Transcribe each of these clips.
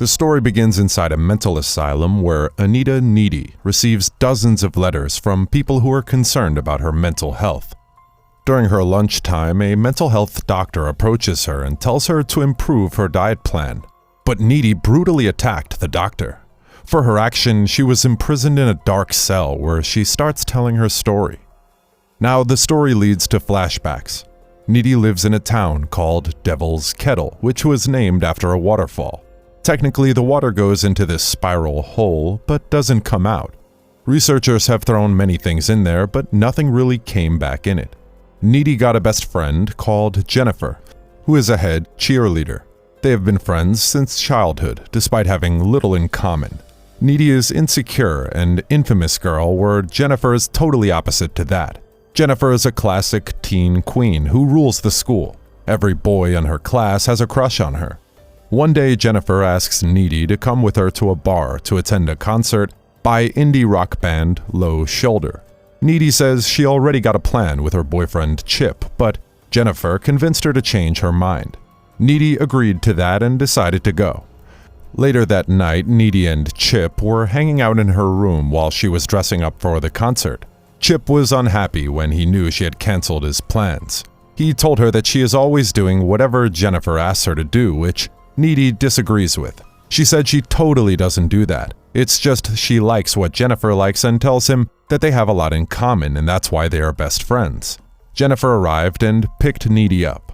The story begins inside a mental asylum where Anita Needy receives dozens of letters from people who are concerned about her mental health. During her lunchtime, a mental health doctor approaches her and tells her to improve her diet plan. But Needy brutally attacked the doctor. For her action, she was imprisoned in a dark cell where she starts telling her story. Now, the story leads to flashbacks. Needy lives in a town called Devil's Kettle, which was named after a waterfall. Technically, the water goes into this spiral hole, but doesn't come out. Researchers have thrown many things in there, but nothing really came back in it. Needy got a best friend called Jennifer, who is a head cheerleader. They have been friends since childhood, despite having little in common. Needy is insecure and infamous girl, where Jennifer is totally opposite to that. Jennifer is a classic teen queen who rules the school. Every boy in her class has a crush on her. One day, Jennifer asks Needy to come with her to a bar to attend a concert by indie rock band Low Shoulder. Needy says she already got a plan with her boyfriend Chip, but Jennifer convinced her to change her mind. Needy agreed to that and decided to go. Later that night, Needy and Chip were hanging out in her room while she was dressing up for the concert. Chip was unhappy when he knew she had canceled his plans. He told her that she is always doing whatever Jennifer asks her to do, which Needy disagrees with. She said she totally doesn't do that. It's just she likes what Jennifer likes and tells him that they have a lot in common and that's why they are best friends. Jennifer arrived and picked Needy up.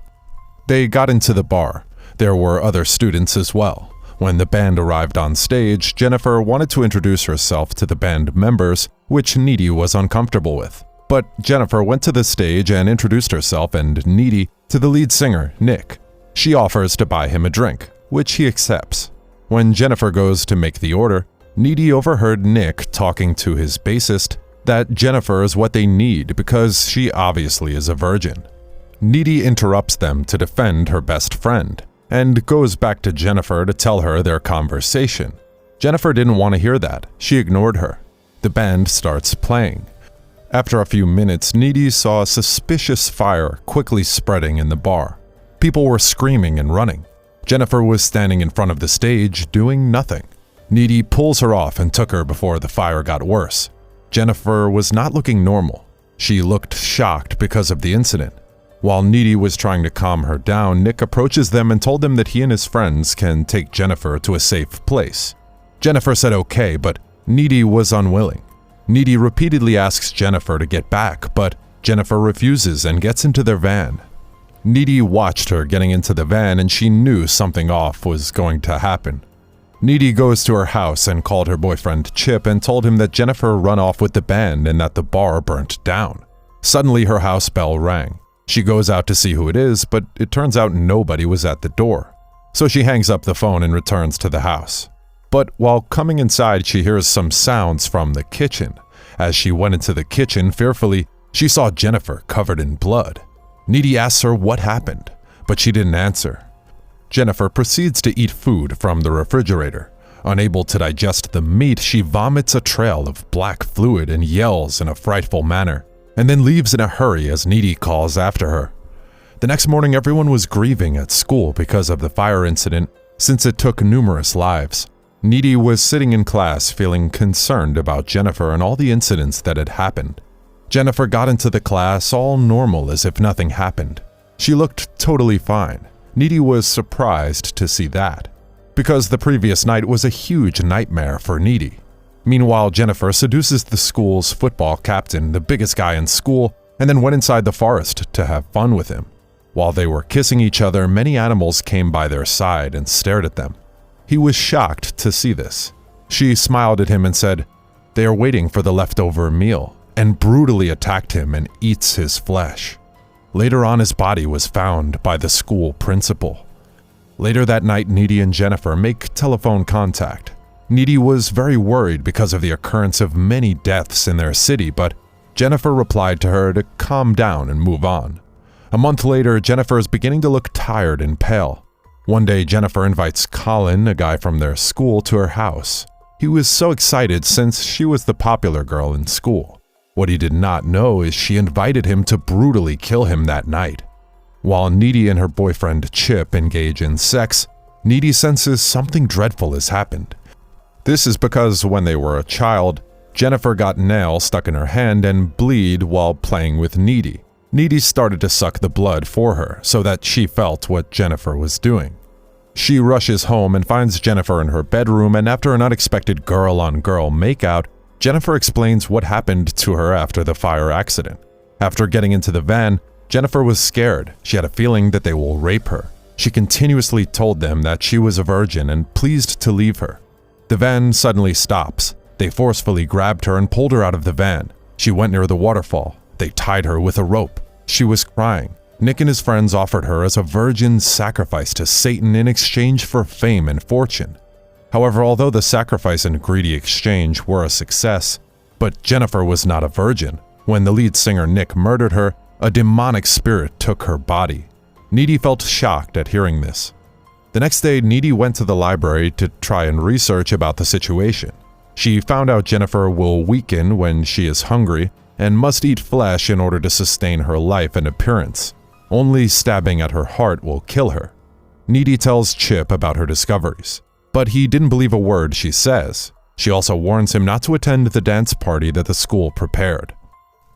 They got into the bar. There were other students as well. When the band arrived on stage, Jennifer wanted to introduce herself to the band members, which Needy was uncomfortable with. But Jennifer went to the stage and introduced herself and Needy to the lead singer, Nick. She offers to buy him a drink, which he accepts. When Jennifer goes to make the order, Needy overheard Nick talking to his bassist that Jennifer is what they need because she obviously is a virgin. Needy interrupts them to defend her best friend and goes back to Jennifer to tell her their conversation. Jennifer didn't want to hear that. She ignored her. The band starts playing. After a few minutes, Needy saw a suspicious fire quickly spreading in the bar. People were screaming and running. Jennifer was standing in front of the stage doing nothing. Needy pulls her off and took her before the fire got worse. Jennifer was not looking normal. She looked shocked because of the incident. While Needy was trying to calm her down, Nick approaches them and told them that he and his friends can take Jennifer to a safe place. Jennifer said okay, but Needy was unwilling. Needy repeatedly asks Jennifer to get back, but Jennifer refuses and gets into their van. Needy watched her getting into the van and she knew something off was going to happen. Needy goes to her house and called her boyfriend Chip and told him that Jennifer ran off with the band and that the bar burnt down. Suddenly her house bell rang. She goes out to see who it is, but it turns out nobody was at the door. So she hangs up the phone and returns to the house. But while coming inside, she hears some sounds from the kitchen. As she went into the kitchen fearfully, she saw Jennifer covered in blood. Needy asks her what happened, but she didn't answer. Jennifer proceeds to eat food from the refrigerator. Unable to digest the meat, she vomits a trail of black fluid and yells in a frightful manner, and then leaves in a hurry as Needy calls after her. The next morning, everyone was grieving at school because of the fire incident, since it took numerous lives. Needy was sitting in class feeling concerned about Jennifer and all the incidents that had happened. Jennifer got into the class all normal as if nothing happened. She looked totally fine. Needy was surprised to see that, because the previous night was a huge nightmare for Needy. Meanwhile, Jennifer seduces the school's football captain, the biggest guy in school, and then went inside the forest to have fun with him. While they were kissing each other, many animals came by their side and stared at them. He was shocked to see this. She smiled at him and said, "They are waiting for the leftover meal," and brutally attacked him and eats his flesh. Later on, his body was found by the school principal. Later that night, Needy and Jennifer make telephone contact. Needy was very worried because of the occurrence of many deaths in their city, but Jennifer replied to her to calm down and move on. A month later, Jennifer is beginning to look tired and pale. One day, Jennifer invites Colin, a guy from their school, to her house. He was so excited since she was the popular girl in school. What he did not know is she invited him to brutally kill him that night. While Needy and her boyfriend Chip engage in sex, Needy senses something dreadful has happened. This is because when they were a child, Jennifer got nail stuck in her hand and bleed while playing with Needy. Needy started to suck the blood for her so that she felt what Jennifer was doing. She rushes home and finds Jennifer in her bedroom, and after an unexpected girl-on-girl makeout, Jennifer explains what happened to her after the fire accident. After getting into the van, Jennifer was scared. She had a feeling that they will rape her. She continuously told them that she was a virgin and pleased to leave her. The van suddenly stops. They forcefully grabbed her and pulled her out of the van. She went near the waterfall. They tied her with a rope. She was crying. Nick and his friends offered her as a virgin sacrifice to Satan in exchange for fame and fortune. However, although the sacrifice and greedy exchange were a success, but Jennifer was not a virgin. When the lead singer Nick murdered her, a demonic spirit took her body. Needy felt shocked at hearing this. The next day, Needy went to the library to try and research about the situation. She found out Jennifer will weaken when she is hungry and must eat flesh in order to sustain her life and appearance. Only stabbing at her heart will kill her. Needy tells Chip about her discoveries, but he didn't believe a word she says. She also warns him not to attend the dance party that the school prepared.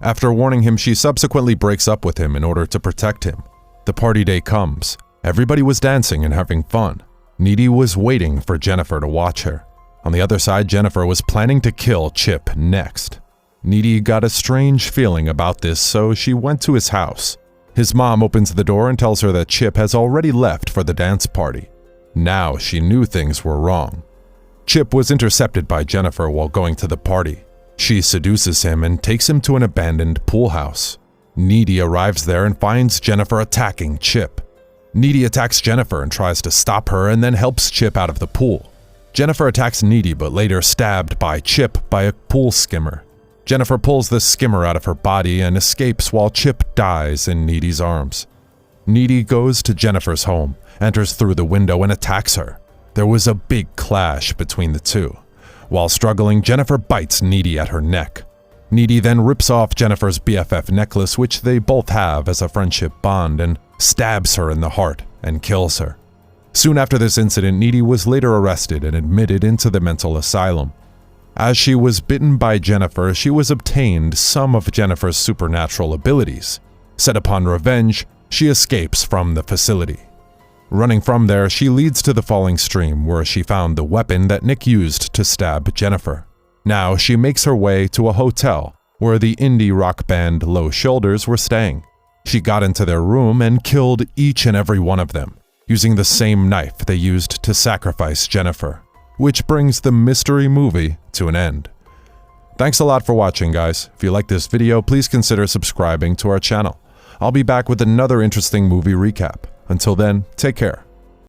After warning him, she subsequently breaks up with him in order to protect him. The party day comes. Everybody was dancing and having fun. Needy was waiting for Jennifer to watch her. On the other side, Jennifer was planning to kill Chip next. Needy got a strange feeling about this, so she went to his house. His mom opens the door and tells her that Chip has already left for the dance party. Now she knew things were wrong. Chip was intercepted by Jennifer while going to the party. She seduces him and takes him to an abandoned pool house. Needy arrives there and finds Jennifer attacking Chip. Needy attacks Jennifer and tries to stop her and then helps Chip out of the pool. Jennifer attacks Needy but later stabbed by Chip by a pool skimmer. Jennifer pulls the skimmer out of her body and escapes while Chip dies in Needy's arms. Needy goes to Jennifer's home, enters through the window and attacks her. There was a big clash between the two. While struggling, Jennifer bites Needy at her neck. Needy then rips off Jennifer's BFF necklace, which they both have as a friendship bond, and stabs her in the heart and kills her. Soon after this incident, Needy was later arrested and admitted into the mental asylum. As she was bitten by Jennifer, she was obtained some of Jennifer's supernatural abilities. Set upon revenge, she escapes from the facility. Running from there, she leads to the falling stream where she found the weapon that Nick used to stab Jennifer. Now she makes her way to a hotel where the indie rock band Low Shoulders were staying. She got into their room and killed each and every one of them, using the same knife they used to sacrifice Jennifer, which brings the mystery movie to an end. Thanks a lot for watching, guys. If you like this video, please consider subscribing to our channel. I'll be back with another interesting movie recap. Until then, take care.